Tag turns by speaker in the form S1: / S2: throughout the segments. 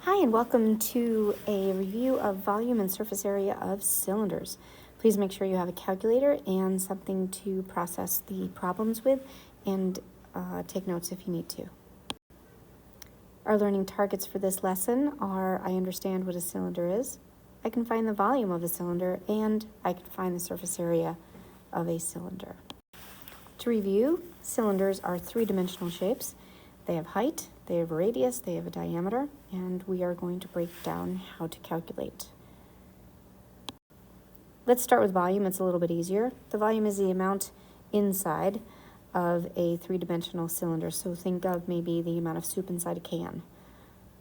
S1: Hi, and welcome to a review of volume and surface area of cylinders. Please make sure you have a calculator and something to process the problems with, and take notes if you need to. Our learning targets for this lesson are: I understand what a cylinder is, I can find the volume of a cylinder, and I can find the surface area of a cylinder. To review, cylinders are three-dimensional shapes. They have height, they have a radius, they have a diameter, and we are going to break down how to calculate. Let's start with volume. It's a little bit easier. The volume is the amount inside of a three-dimensional cylinder. So think of maybe the amount of soup inside a can,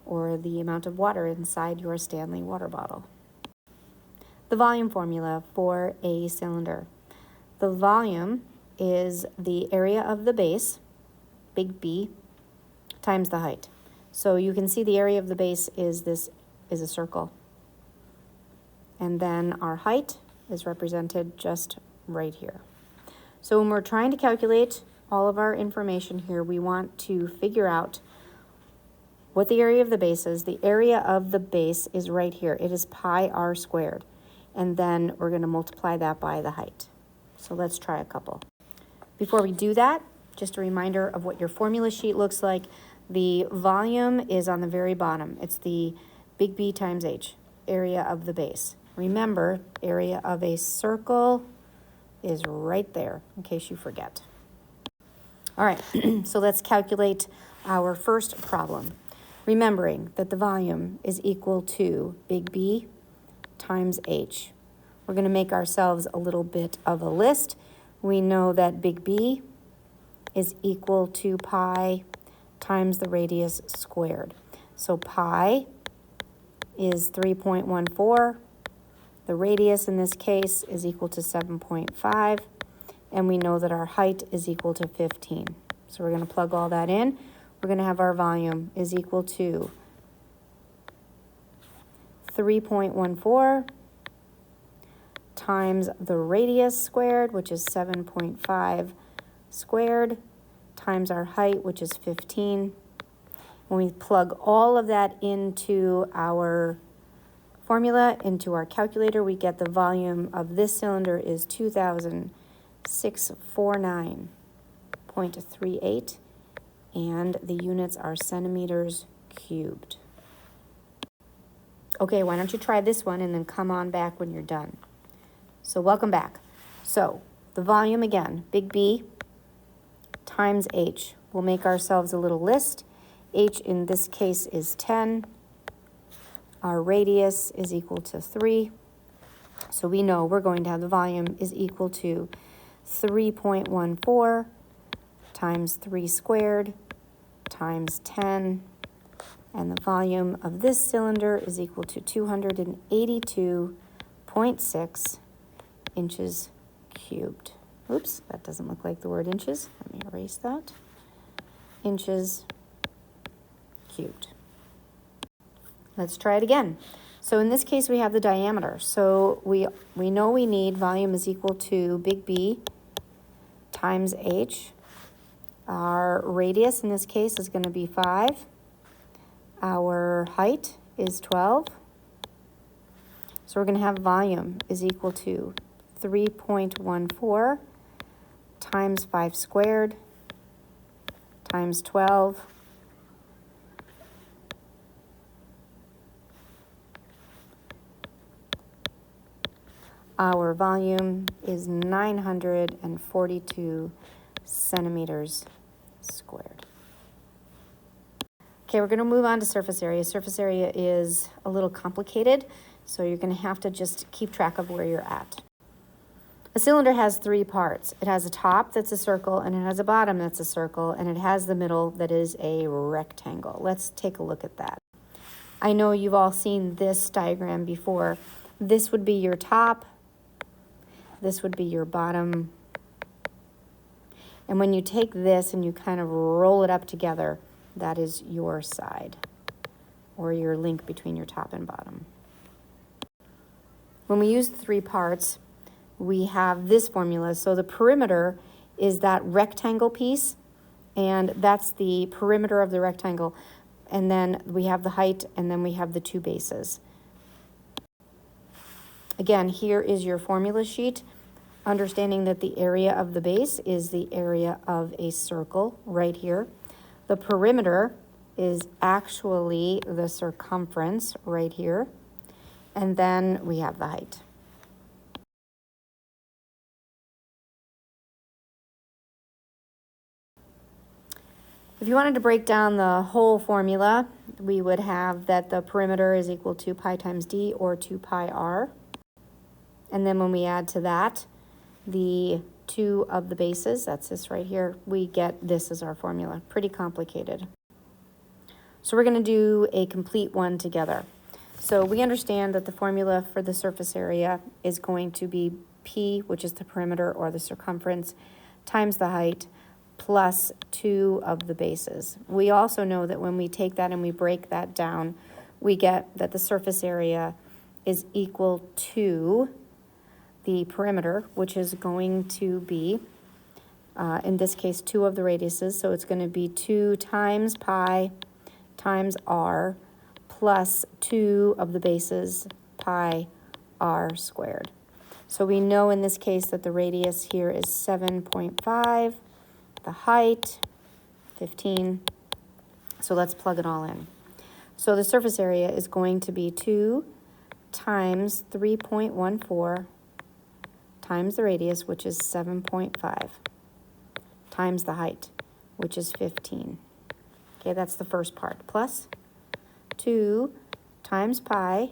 S1: or the amount of water inside your Stanley water bottle. The volume formula for a cylinder. The volume is the area of the base, big B, times the height. So you can see the area of the base is a circle. And then our height is represented just right here. So when we're trying to calculate all of our information here, we want to figure out what the area of the base is. The area of the base is right here. It is pi r squared. And then we're going to multiply that by the height. So let's try a couple. Before we do that, just a reminder of what your formula sheet looks like. The volume is on the very bottom. It's the big B times H, area of the base. Remember, area of a circle is right there, in case you forget. All right, so let's calculate our first problem. Remembering that the volume is equal to big B times H. We're going to make ourselves a little bit of a list. We know that big B is equal to pi times the radius squared. So pi is 3.14. The radius in this case is equal to 7.5. And we know that our height is equal to 15. So we're going to plug all that in. We're going to have our volume is equal to 3.14 times the radius squared, which is 7.5 squared, times our height, which is 15. When we plug all of that into our formula, into our calculator, we get the volume of this cylinder is 2,649.38, and the units are centimeters cubed. Okay, why don't you try this one and then come on back when you're done. So welcome back. So the volume again, big B times H. We'll make ourselves a little list. H in this case is 10. Our radius is equal to 3. So we know we're going to have the volume is equal to 3.14 times 3 squared times 10. And the volume of this cylinder is equal to 282.6 inches cubed. Oops, that doesn't look like the word inches. Let me erase that. Inches cubed. Let's try it again. So in this case, we have the diameter. So we know we need volume is equal to big B times H. Our radius in this case is going to be 5. Our height is 12. So we're going to have volume is equal to 3.14 times 5 squared times 12 Our volume is 942 centimeters squared. Okay, we're going to move on to surface area. Surface area is a little complicated, so you're going to have to just keep track of where you're at. A cylinder has 3 parts. It has a top that's a circle, and it has a bottom that's a circle, and it has the middle that is a rectangle. Let's take a look at that. I know you've all seen this diagram before. This would be your top. This would be your bottom. And when you take this and you kind of roll it up together, that is your side, or your link between your top and bottom. When we use 3 parts, we have this formula. So the perimeter is that rectangle piece, and that's the perimeter of the rectangle. and then we have the height, and then we have the two bases. Again, here is your formula sheet, understanding that the area of the base is the area of a circle right here. The perimeter is actually the circumference right here. And then we have the height. If you wanted to break down the whole formula, we would have that the perimeter is equal to pi times d, or 2 pi r. And then when we add to that the two of the bases, that's this right here, we get this as our formula. Pretty complicated. So we're going to do a complete one together. So we understand that the formula for the surface area is going to be P, which is the perimeter or the circumference, times the height, plus 2 of the bases. We also know that when we take that and we break that down, we get that the surface area is equal to the perimeter, which is going to be, in this case, 2 of the radiuses. So it's going to be 2 times pi times r plus 2 of the bases, pi r squared. So we know in this case that the radius here is 7.5, the height, 15. So let's plug it all in. So the surface area is going to be 2 times 3.14 times the radius, which is 7.5, times the height, which is 15. Okay, that's the first part. Plus 2 times pi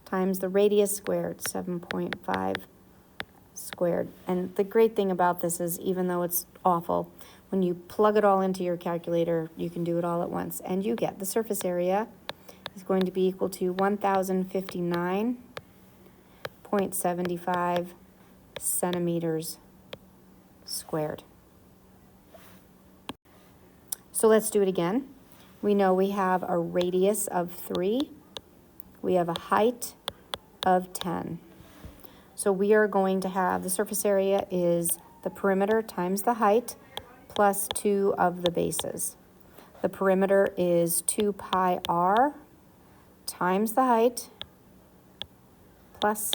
S1: times the radius squared, 7.5 squared. And the great thing about this is, even though it's awful, when you plug it all into your calculator, you can do it all at once. And you get the surface area is going to be equal to 1,059.75 centimeters squared. So let's do it again. We know we have a radius of 3. We have a height of 10. So we are going to have the surface area is the perimeter times the height plus 2 of the bases. The perimeter is 2 pi r times the height plus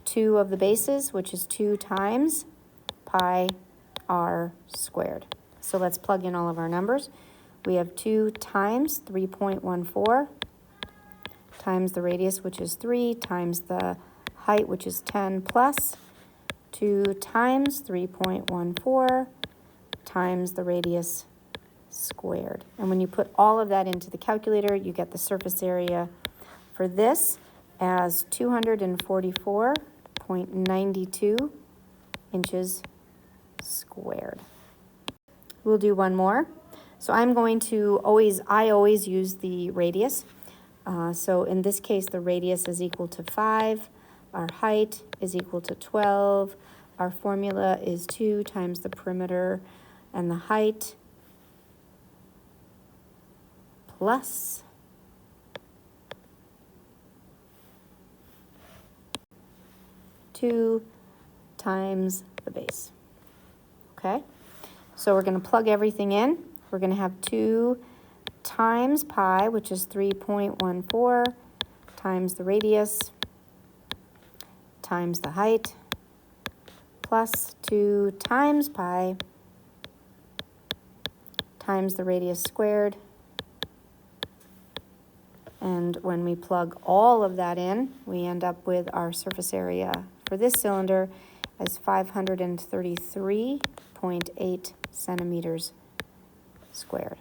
S1: 2 of the bases, which is 2 times pi r squared. So let's plug in all of our numbers. We have 2 times 3.14 times the radius, which is 3, times the height, which is 10, plus 2 times 3.14 times the radius squared. And when you put all of that into the calculator, you get the surface area for this as 244.92 inches squared. We'll do one more. So I'm going to I always use the radius. So in this case, the radius is equal to 5. Our height is equal to 12. Our formula is 2 times the perimeter and the height plus 2 times the base. Okay? So we're going to plug everything in. We're going to have 2 times pi, which is 3.14, times the radius, times the height, plus 2 times pi, times the radius squared. And when we plug all of that in, we end up with our surface area for this cylinder as 533.8 centimeters squared.